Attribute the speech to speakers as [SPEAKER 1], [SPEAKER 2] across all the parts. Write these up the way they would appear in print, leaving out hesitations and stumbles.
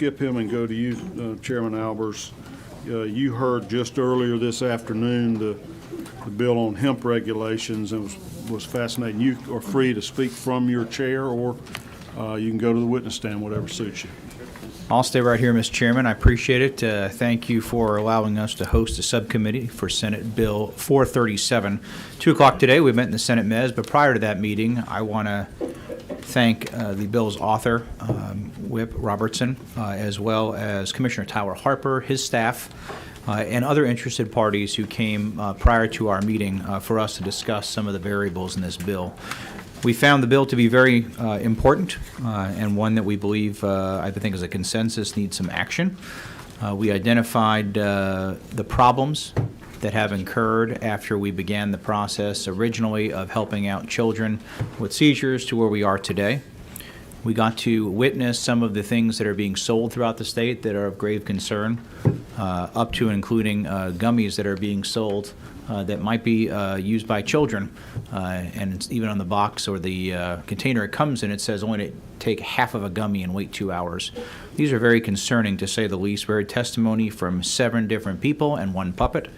[SPEAKER 1] skip him and go to you, Chairman Albers. You heard just earlier this afternoon the bill on hemp regulations, and was fascinating. You are free to speak from your chair, or you can go to the witness stand, whatever suits you.
[SPEAKER 2] I'll stay right here, Mr. Chairman. I appreciate it. Thank you for allowing us to host a subcommittee for Senate Bill 437. 2 o'clock today, we met in the Senate Mez, but prior to that meeting, I want to thank the bill's author, Whip Robertson, as well as Commissioner Tyler Harper, his staff, and other interested parties who came prior to our meeting for us to discuss some of the variables in this bill. We found the bill to be very important and one that we believe, I think as a consensus, needs some action. We identified the problems that have incurred after we began the process originally of helping out children with seizures to where we are today. We got to witness some of the things that are being sold throughout the state that are of grave concern, up to and including gummies that are being sold that might be used by children, and it's even on the box or the container it comes in, it says only to take half of a gummy and wait 2 hours. These are very concerning, to say the least. We heard testimony from 7 different people and 1 puppet.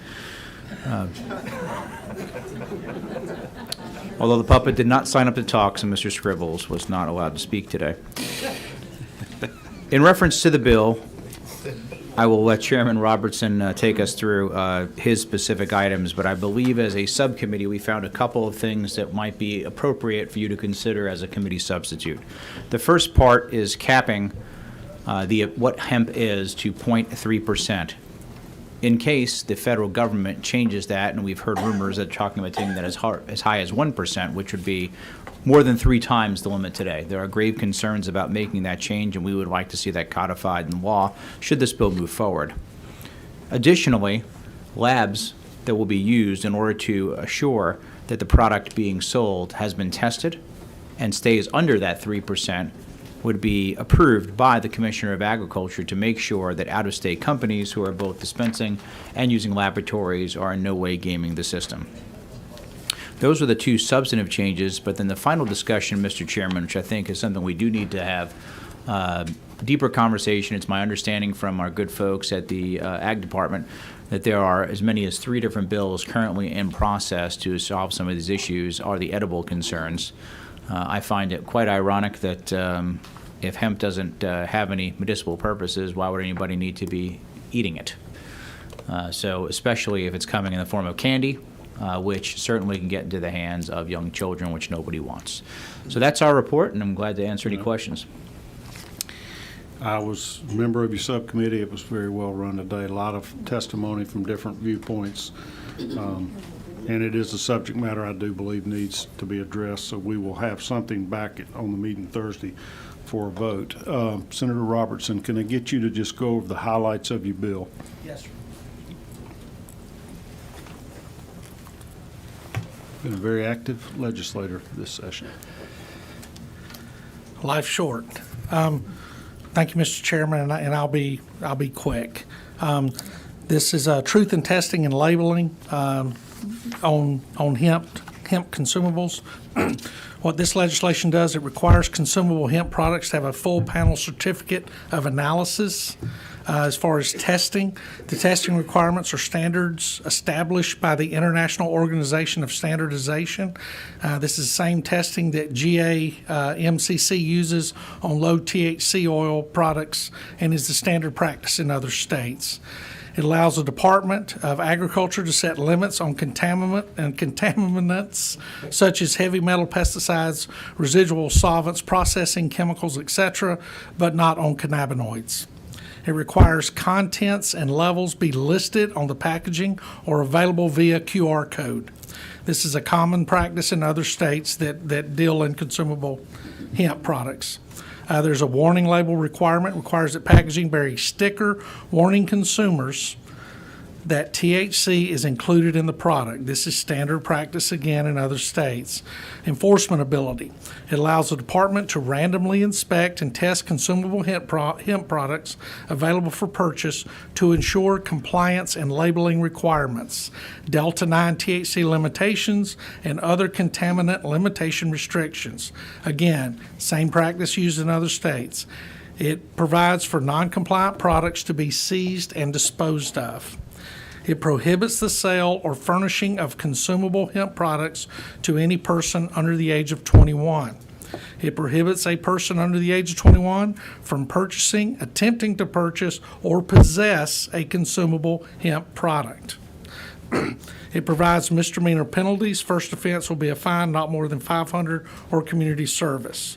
[SPEAKER 2] Although the puppet did not sign up to talk, so Mr. Scribbles was not allowed to speak today. In reference to the bill, I will let Chairman Robertson take us through his specific items, but I believe as a subcommittee we found a couple of things that might be appropriate for you to consider as a committee substitute. The first part is capping what hemp is to 0.3%. In case the federal government changes that, and we've heard rumors that talking about taking that as high as 1%, which would be more than 3 times the limit today. There are grave concerns about making that change, and we would like to see that codified in law should this bill move forward. Additionally, labs that will be used in order to assure that the product being sold has been tested and stays under that 3% would be approved by the Commissioner of Agriculture to make sure that out-of-state companies who are both dispensing and using laboratories are in no way gaming the system. Those are the 2 substantive changes, but then the final discussion, Mr. Chairman, which I think is something we do need to have deeper conversation. It's my understanding from our good folks at the Ag Department that there are as many as 3 different bills currently in process to solve some of these issues, are the edible concerns. I find it quite ironic that if hemp doesn't have any medicinal purposes, why would anybody need to be eating it? So especially if it's coming in the form of candy, which certainly can get into the hands of young children, which nobody wants. So that's our report, and I'm glad to answer any questions.
[SPEAKER 1] I was a member of your subcommittee. It was very well run today. A lot of testimony from different viewpoints. And it is a subject matter I do believe needs to be addressed, so we will have something back on the meeting Thursday for a vote. Senator Robertson, can I get you to just go over the highlights of your bill?
[SPEAKER 3] Yes, sir.
[SPEAKER 1] Been a very active legislator this session.
[SPEAKER 3] Life short. Thank you, Mr. Chairman, and I'll be quick. This is truth in testing and labeling on hemp consumables. What this legislation does, it requires consumable hemp products to have a full panel certificate of analysis. As far as testing, the testing requirements are standards established by the International Organization of Standardization. This is the same testing that GAMCC uses on low THC oil products and is the standard practice in other states. It allows the Department of Agriculture to set limits on contaminants such as heavy metal pesticides, residual solvents, processing chemicals, etc., but not on cannabinoids. It requires contents and levels be listed on the packaging or available via QR code. This is a common practice in other states that deal in consumable hemp products. There's a warning label requirement, requires that packaging bear a sticker warning consumers that THC is included in the product. This is standard practice again in other states. Enforcement ability. It allows the department to randomly inspect and test consumable hemp products available for purchase to ensure compliance and labeling requirements, Delta-9 THC limitations, and other contaminant limitation restrictions. Again, same practice used in other states. It provides for non-compliant products to be seized and disposed of. It prohibits the sale or furnishing of consumable hemp products to any person under the age of 21. It prohibits a person under the age of 21 from purchasing, attempting to purchase, or possess a consumable hemp product. It provides misdemeanor penalties. First offense will be a fine not more than $500 or community service.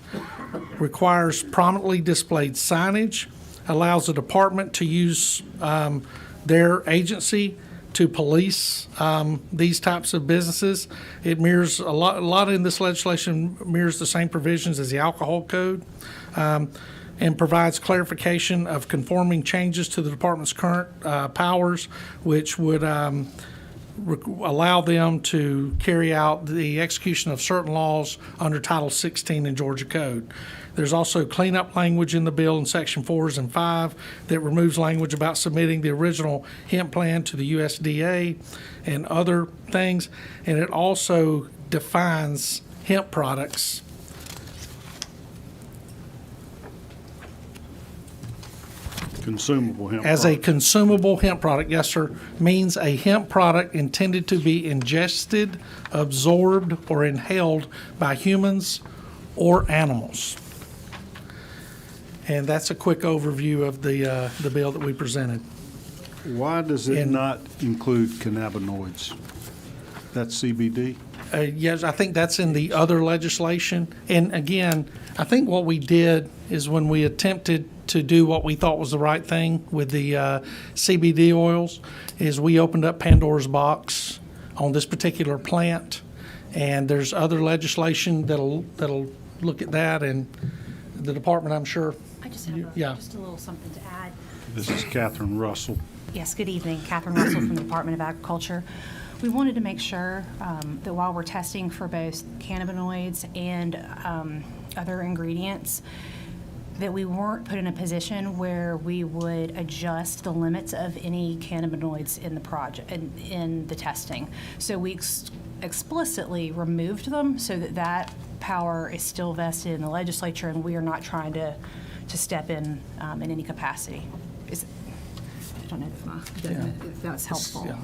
[SPEAKER 3] Requires prominently displayed signage. Allows the department to use their agency to police these types of businesses. It mirrors a lot in this legislation mirrors the same provisions as the alcohol code, and provides clarification of conforming changes to the department's current powers, which would allow them to carry out the execution of certain laws under Title 16 in Georgia Code. There's also cleanup language in the bill in Section 4s and 5 that removes language about submitting the original hemp plan to the USDA and other things. And it also defines hemp products.
[SPEAKER 1] Consumable hemp
[SPEAKER 3] As a
[SPEAKER 1] product.
[SPEAKER 3] consumable hemp product, yes, sir, means a hemp product intended to be ingested, absorbed, or inhaled by humans or animals. And that's a quick overview of the bill that we presented.
[SPEAKER 1] Why does it not include cannabinoids? That's CBD?
[SPEAKER 3] Yes, I think that's in the other legislation. And again, I think what we did is when we attempted to do what we thought was the right thing with the CBD oils, is we opened up Pandora's box on this particular plant. And there's other legislation that'll look at that, and the department, I'm sure.
[SPEAKER 4] I just have
[SPEAKER 3] Yeah.
[SPEAKER 4] just a little something to add.
[SPEAKER 1] This is Catherine Russell.
[SPEAKER 4] Yes, good evening. Catherine Russell from the Department of Agriculture. We wanted to make sure that while we're testing for both cannabinoids and other ingredients, that we weren't put in a position where we would adjust the limits of any cannabinoids in the project, in the testing. So we explicitly removed them so that power is still vested in the legislature, and we are not trying to step in any capacity. I don't know if that's helpful.
[SPEAKER 3] Yeah.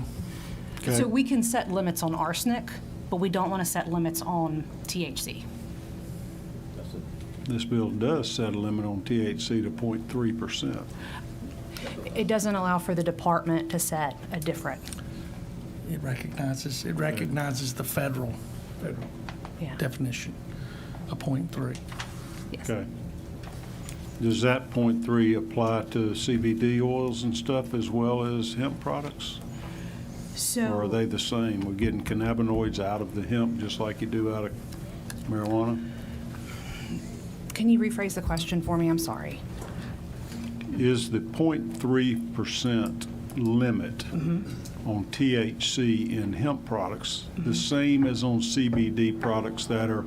[SPEAKER 1] Okay.
[SPEAKER 4] So we can set limits on arsenic, but we don't want to set limits on THC.
[SPEAKER 1] This bill does set a limit on THC to 0.3%.
[SPEAKER 4] It doesn't allow for the department to set a different.
[SPEAKER 3] It recognizes the federal
[SPEAKER 4] Yeah.
[SPEAKER 3] definition of 0.3.
[SPEAKER 4] Yes.
[SPEAKER 1] Okay. Does that 0.3 apply to CBD oils and stuff as well as hemp products?
[SPEAKER 4] So.
[SPEAKER 1] Or are they the same? We're getting cannabinoids out of the hemp just like you do out of marijuana?
[SPEAKER 4] Can you rephrase the question for me? I'm sorry.
[SPEAKER 1] Is the 0.3% limit on THC in hemp products the same as on CBD products that are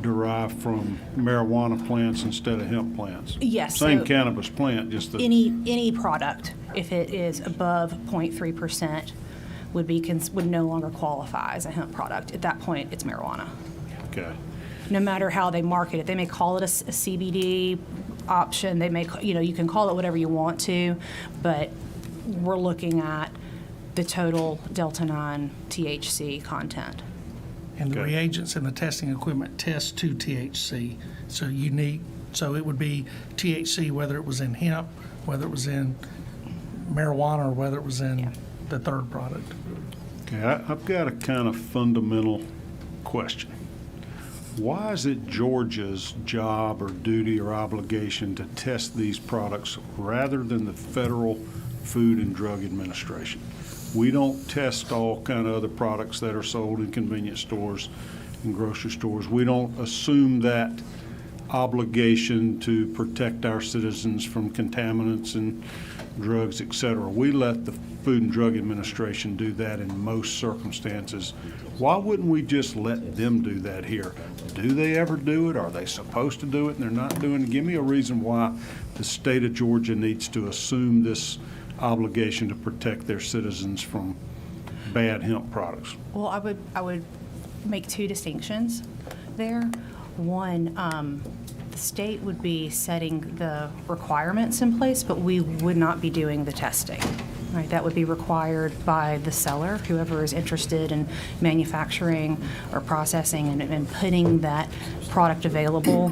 [SPEAKER 1] derived from marijuana plants instead of hemp plants?
[SPEAKER 4] Yes.
[SPEAKER 1] Same
[SPEAKER 4] so
[SPEAKER 1] cannabis plant, just the,
[SPEAKER 4] any product, if it is above 0.3%, would no longer qualify as a hemp product. At that point, it's marijuana.
[SPEAKER 1] okay.
[SPEAKER 4] No matter how they market it, they may call it a CBD option. They may, you can call it whatever you want to, but we're looking at the total Delta 9 THC content.
[SPEAKER 3] And the
[SPEAKER 1] Okay.
[SPEAKER 3] reagents and the testing equipment test to THC. So unique, so it would be THC whether it was in hemp, whether it was in marijuana, or whether it was in the third product.
[SPEAKER 1] Okay, I've got a kind of fundamental question. Why is it Georgia's job or duty or obligation to test these products rather than the Federal Food and Drug Administration? We don't test all kind of other products that are sold in convenience stores and grocery stores. We don't assume that obligation to protect our citizens from contaminants and drugs, et cetera. We let the Food and Drug Administration do that in most circumstances. Why wouldn't we just let them do that here? Do they ever do it? Are they supposed to do it and they're not doing it? Give me a reason why the state of Georgia needs to assume this obligation to protect their citizens from bad hemp products.
[SPEAKER 4] Well, I would make two distinctions there. One, The state would be setting the requirements in place, but we would not be doing the testing. Right, that would be required by the seller, whoever is interested in manufacturing or processing and putting that product available.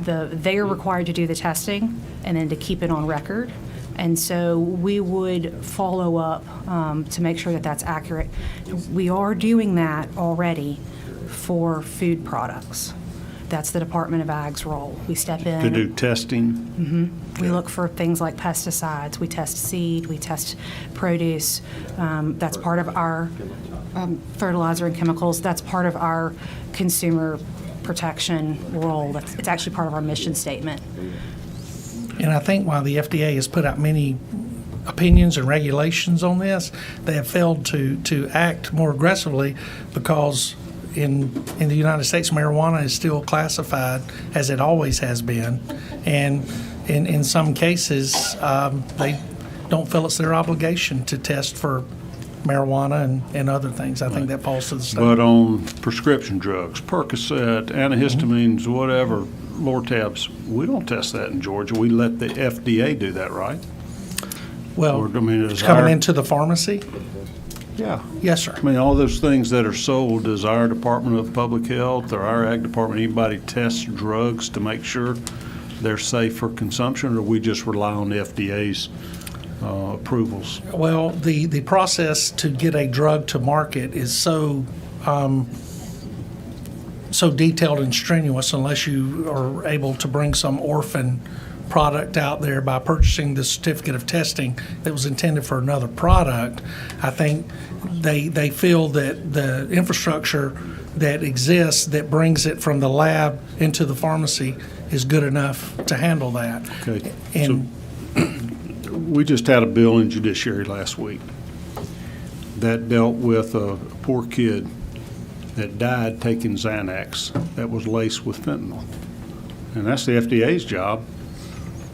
[SPEAKER 4] They are required to do the testing and then to keep it on record. And so we would follow up to make sure that that's accurate. We are doing that already for food products. That's the Department of Ag's role. We step in.
[SPEAKER 1] To do testing?
[SPEAKER 4] We look for things like pesticides. We test seed. We test produce. That's part of our fertilizer and chemicals. That's part of our consumer protection role. It's actually part of our mission statement.
[SPEAKER 3] And I think while the FDA has put out many opinions and regulations on this, they have failed to act more aggressively because in the United States, marijuana is still classified as it always has been. And in some cases, they don't feel it's their obligation to test for marijuana and other things. I think that falls to the state.
[SPEAKER 1] But on prescription drugs, Percocet, antihistamines, whatever, Lortabs, we don't test that in Georgia. We let the FDA do that, right?
[SPEAKER 3] Well,
[SPEAKER 1] Or, I mean,
[SPEAKER 3] it's
[SPEAKER 1] is
[SPEAKER 3] coming
[SPEAKER 1] our-
[SPEAKER 3] into the pharmacy?
[SPEAKER 1] Yeah.
[SPEAKER 3] Yes, sir.
[SPEAKER 1] I mean, all those things that are sold, does our Department of Public Health or our Ag Department, anybody test drugs to make sure they're safe for consumption, or we just rely on the FDA's approvals?
[SPEAKER 3] Well, the process to get a drug to market is so detailed and strenuous unless you are able to bring some orphan product out there by purchasing the certificate of testing that was intended for another product. I think they feel that the infrastructure that exists that brings it from the lab into the pharmacy is good enough to handle that.
[SPEAKER 1] Okay.
[SPEAKER 3] And
[SPEAKER 1] We just had a bill in judiciary last week that dealt with a poor kid that died taking Xanax that was laced with fentanyl. And that's the FDA's job,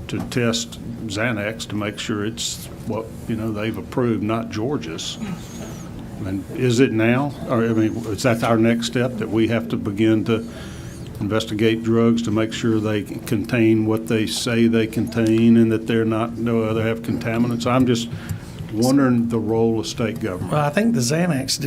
[SPEAKER 1] to test Xanax to make sure it's what, they've approved, not Georgia's. And is it now? Or, I mean, is that our next step, that we have to begin to investigate drugs to make sure they contain what they say they contain and that they're not, they have contaminants? I'm just wondering the role of state government.
[SPEAKER 3] well, I think the Xanax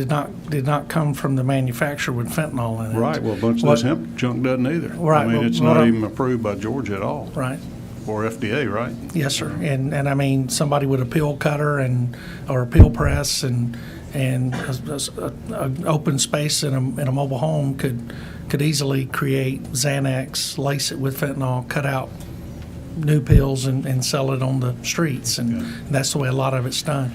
[SPEAKER 3] did not come from the manufacturer with fentanyl in it.
[SPEAKER 1] Right, well, a bunch of this hemp junk doesn't either.
[SPEAKER 3] Right,
[SPEAKER 1] I mean,
[SPEAKER 3] well,
[SPEAKER 1] it's
[SPEAKER 3] what
[SPEAKER 1] not
[SPEAKER 3] I-
[SPEAKER 1] even approved by Georgia at all,
[SPEAKER 3] Right.
[SPEAKER 1] or FDA, right?
[SPEAKER 3] Yes, sir. And I mean, somebody with a pill cutter or a pill press and an open space in a mobile home could easily create Xanax, lace it with fentanyl, cut out new pills and sell it on the streets. And that's the way a lot of it's done.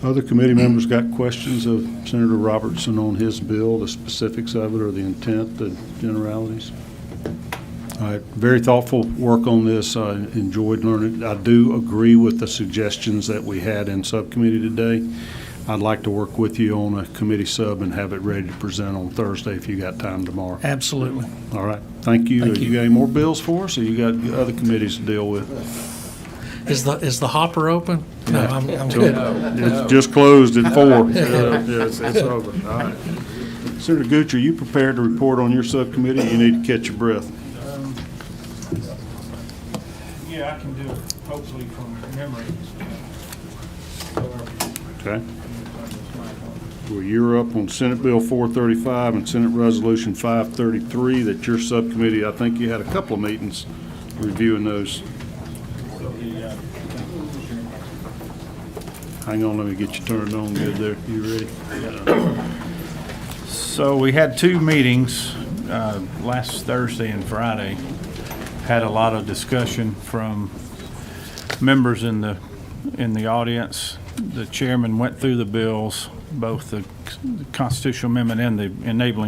[SPEAKER 1] Other committee members got questions of Senator Robertson on his bill, the specifics of it, or the intent, the generalities? All right, very thoughtful work on this. I enjoyed learning. I do agree with the suggestions that we had in subcommittee today. I'd like to work with you on a committee sub and have it ready to present on Thursday if you got time tomorrow.
[SPEAKER 3] Absolutely.
[SPEAKER 1] All right, thank you.
[SPEAKER 3] Thank you.
[SPEAKER 1] You got any more bills for us, or you got other committees to deal with?
[SPEAKER 3] Is the hopper open? No, I'm good.
[SPEAKER 1] It's just closed at 4. Yeah, it's over. All right. Senator Gooch, are you prepared to report on your subcommittee? You need to catch your breath.
[SPEAKER 5] Yeah, I can do it, hopefully from memory.
[SPEAKER 1] Okay. Well, you're up on Senate Bill 435 and Senate Resolution 533 that your subcommittee, I think you had a couple of meetings reviewing those. Hang on, let me get you turned on good there. You ready?
[SPEAKER 5] So we had two meetings, last Thursday and Friday. Had a lot of discussion from members in the audience. The chairman went through the bills, both the constitutional amendment and the enabling